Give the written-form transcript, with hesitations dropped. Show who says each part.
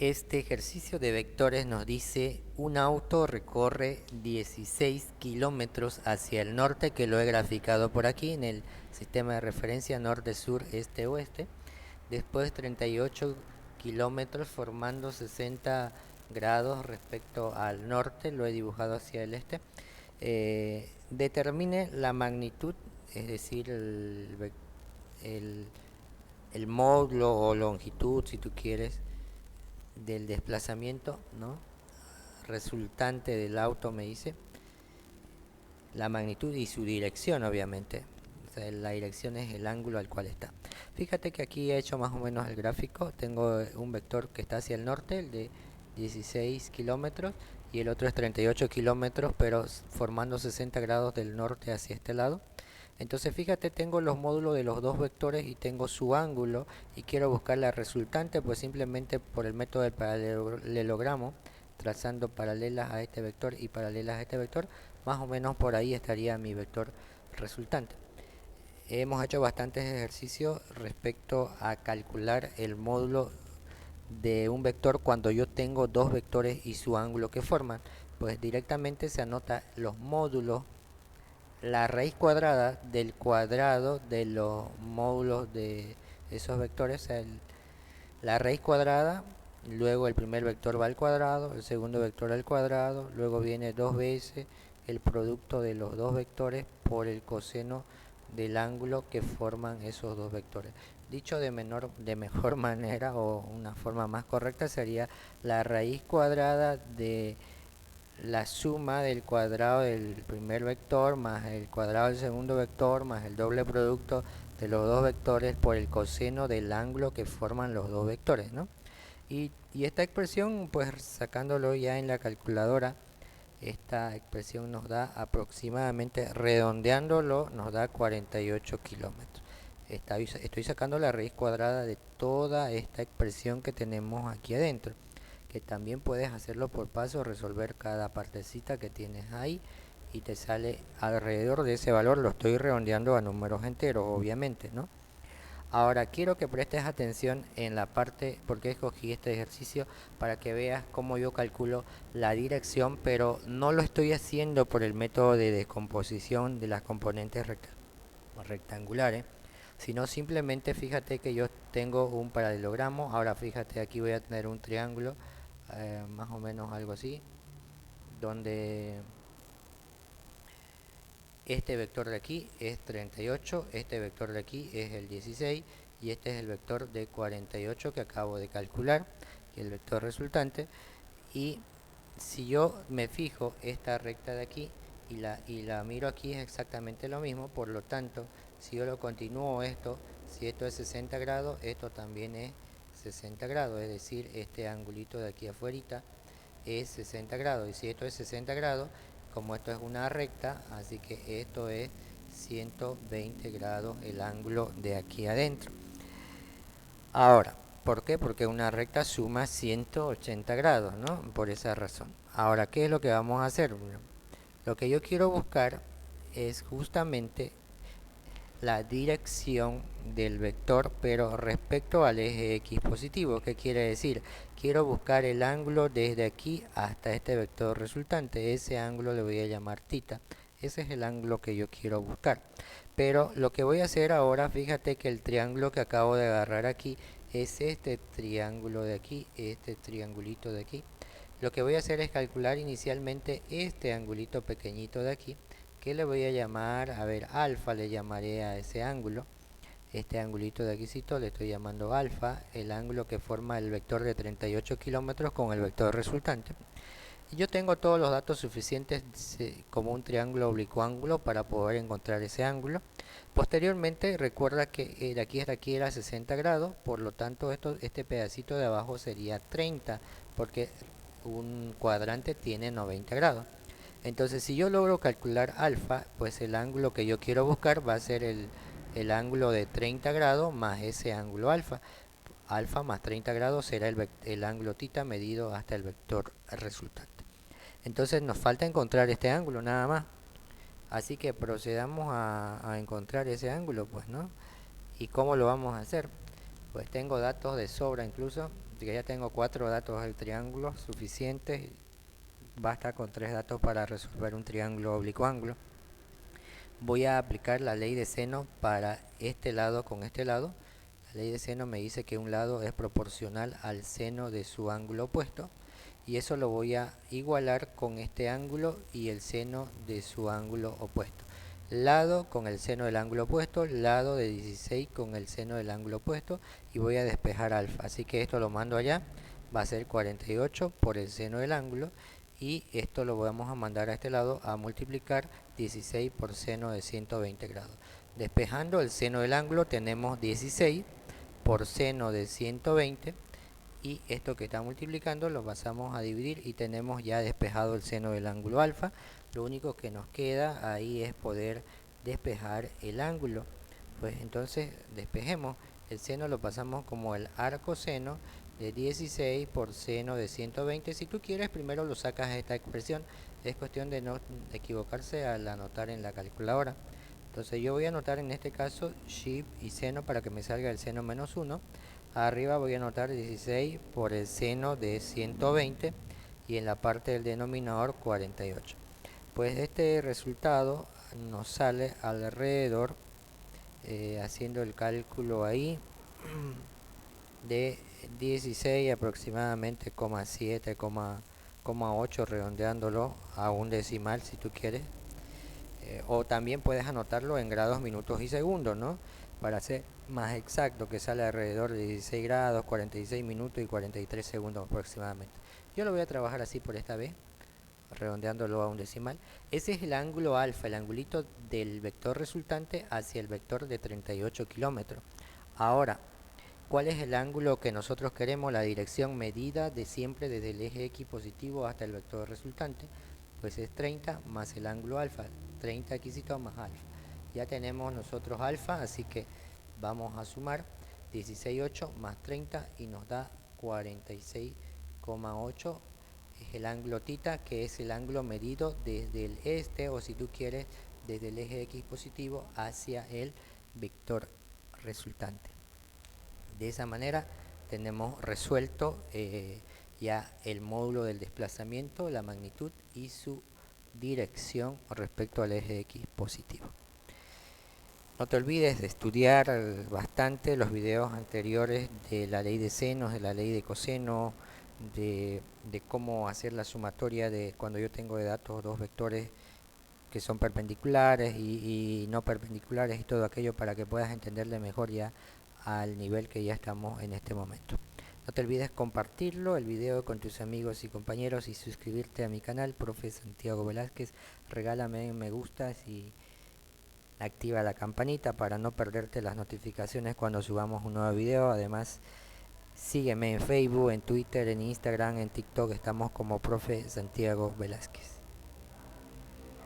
Speaker 1: Este ejercicio de vectores nos dice un auto recorre 16 kilómetros hacia el norte, que lo he graficado por aquí en el sistema de referencia norte, sur, este, oeste. Después 38 kilómetros formando 60 grados respecto al norte, lo he dibujado hacia el este. Determine la magnitud, es decir, el, el módulo o longitud, si tú quieres, del desplazamiento, ¿no?, resultante del auto, me dice la magnitud y su dirección, obviamente. O sea, la dirección es el ángulo al cual está. Fíjate que aquí he hecho más o menos el gráfico. Tengo un vector que está hacia el norte, el de 16 kilómetros, y el otro es 38 kilómetros, pero formando 60 grados del norte hacia este lado. Entonces fíjate, tengo los módulos de los dos vectores y tengo su ángulo, y quiero buscar la resultante, pues simplemente por el método del paralelogramo, trazando paralelas a este vector y paralelas a este vector, más o menos por ahí estaría mi vector resultante. Hemos hecho bastantes ejercicios respecto a calcular el módulo de un vector cuando yo tengo dos vectores y su ángulo que forman. Pues directamente se anota los módulos, la raíz cuadrada del cuadrado de los módulos de esos vectores, o sea, la raíz cuadrada, luego el primer vector va al cuadrado, el segundo vector al cuadrado, luego viene dos veces el producto de los dos vectores por el coseno del ángulo que forman esos dos vectores. Dicho de mejor manera, o una forma más correcta, sería la raíz cuadrada de la suma del cuadrado del primer vector más el cuadrado del segundo vector más el doble producto de los dos vectores por el coseno del ángulo que forman los dos vectores, ¿no? Y esta expresión, pues sacándolo ya en la calculadora, esta expresión nos da aproximadamente, redondeándolo, nos da 48 kilómetros. Estoy sacando la raíz cuadrada de toda esta expresión que tenemos aquí adentro, que también puedes hacerlo por paso, resolver cada partecita que tienes ahí y te sale alrededor de ese valor. Lo estoy redondeando a números enteros, obviamente, ¿no? Ahora quiero que prestes atención en la parte, porque escogí este ejercicio, para que veas cómo yo calculo la dirección, pero no lo estoy haciendo por el método de descomposición de las componentes rectangulares, sino simplemente fíjate que yo tengo un paralelogramo. Ahora fíjate, aquí voy a tener un triángulo, más o menos algo así, donde este vector de aquí es 38, este vector de aquí es el 16 y este es el vector de 48 que acabo de calcular, que es el vector resultante. Y si yo me fijo esta recta de aquí y la miro aquí, es exactamente lo mismo. Por lo tanto, si yo lo continúo esto, si esto es 60 grados, esto también es 60 grados, es decir, este angulito de aquí afuera es 60 grados. Y si esto es 60 grados, como esto es una recta, así que esto es 120 grados el ángulo de aquí adentro. Ahora, ¿por qué? Porque una recta suma 180 grados, ¿no? Por esa razón. Ahora, ¿qué es lo que vamos a hacer? Bueno, lo que yo quiero buscar es justamente la dirección del vector, pero respecto al eje X positivo. ¿Qué quiere decir? Quiero buscar el ángulo desde aquí hasta este vector resultante. Ese ángulo le voy a llamar θ. Ese es el ángulo que yo quiero buscar. Pero lo que voy a hacer ahora, fíjate que el triángulo que acabo de agarrar aquí es este triángulo de aquí, este triangulito de aquí. Lo que voy a hacer es calcular inicialmente este angulito pequeñito de aquí, que le voy a llamar, a ver, alfa le llamaré a ese ángulo. Este angulito de aquí le estoy llamando alfa, el ángulo que forma el vector de 38 kilómetros con el vector resultante. Y yo tengo todos los datos suficientes como un triángulo oblicuo ángulo para poder encontrar ese ángulo. Posteriormente recuerda que de aquí hasta aquí era 60 grados, por lo tanto este pedacito de abajo sería 30, porque un cuadrante tiene 90 grados. Entonces si yo logro calcular alfa, pues el ángulo que yo quiero buscar va a ser el ángulo de 30 grados más ese ángulo alfa. Alfa más 30 grados será el ángulo θ medido hasta el vector resultante. Entonces nos falta encontrar este ángulo nada más. Así que procedamos a encontrar ese ángulo, pues, ¿no? ¿Y cómo lo vamos a hacer? Pues tengo datos de sobra incluso. Así que ya tengo 4 datos del triángulo suficientes. Basta con 3 datos para resolver un triángulo oblicuo-ángulo. Voy a aplicar la ley de seno para este lado con este lado. La ley de seno me dice que un lado es proporcional al seno de su ángulo opuesto, y eso lo voy a igualar con este ángulo y el seno de su ángulo opuesto. Lado con el seno del ángulo opuesto, lado de 16 con el seno del ángulo opuesto, y voy a despejar alfa. Así que esto lo mando allá, va a ser 48 por el seno del ángulo, y esto lo vamos a mandar a este lado a multiplicar 16 por seno de 120 grados. Despejando el seno del ángulo tenemos 16 por seno de 120, y esto que está multiplicando lo pasamos a dividir y tenemos ya despejado el seno del ángulo alfa. Lo único que nos queda ahí es poder despejar el ángulo. Pues entonces despejemos el seno, lo pasamos como el arco seno de 16 por seno de 120. Si tú quieres, primero lo sacas a esta expresión. Es cuestión de no equivocarse al anotar en la calculadora. Entonces yo voy a anotar en este caso shift y seno para que me salga el seno menos 1. Arriba voy a anotar 16 por el seno de 120 y en la parte del denominador 48. Pues este resultado nos sale alrededor, haciendo el cálculo ahí, de 16 aproximadamente, 7, 8, redondeándolo a un decimal si tú quieres. O también puedes anotarlo en grados, minutos y segundos, ¿no? Para ser más exacto, que sale alrededor de 16 grados, 46 minutos y 43 segundos aproximadamente. Yo lo voy a trabajar así por esta vez, redondeándolo a un decimal. Ese es el ángulo alfa, el angulito del vector resultante hacia el vector de 38 kilómetros. Ahora, ¿cuál es el ángulo que nosotros queremos? La dirección medida de siempre desde el eje X positivo hasta el vector resultante. Pues es 30 más el ángulo alfa, 30 quísito más alfa. Ya tenemos nosotros alfa, así que vamos a sumar 16,8 más 30 y nos da 46,8. Es el ángulo tita, que es el ángulo medido desde el este, o si tú quieres, desde el eje X positivo hacia el vector resultante. De esa manera tenemos resuelto ya el módulo del desplazamiento, la magnitud y su dirección respecto al eje X positivo. No te olvides de estudiar bastante los videos anteriores de la ley de senos, de la ley de coseno, de cómo hacer la sumatoria de cuando yo tengo de datos dos vectores que son perpendiculares y no perpendiculares, y todo aquello para que puedas entenderle mejor ya al nivel que ya estamos en este momento. No te olvides compartirlo, el video, con tus amigos y compañeros, y suscribirte a mi canal, Profe Santiago Velázquez. Regálame me gustas y activa la campanita para no perderte las notificaciones cuando subamos un nuevo video. Además, sígueme en Facebook, en Twitter, en Instagram, en TikTok. Estamos como Profe Santiago Velázquez.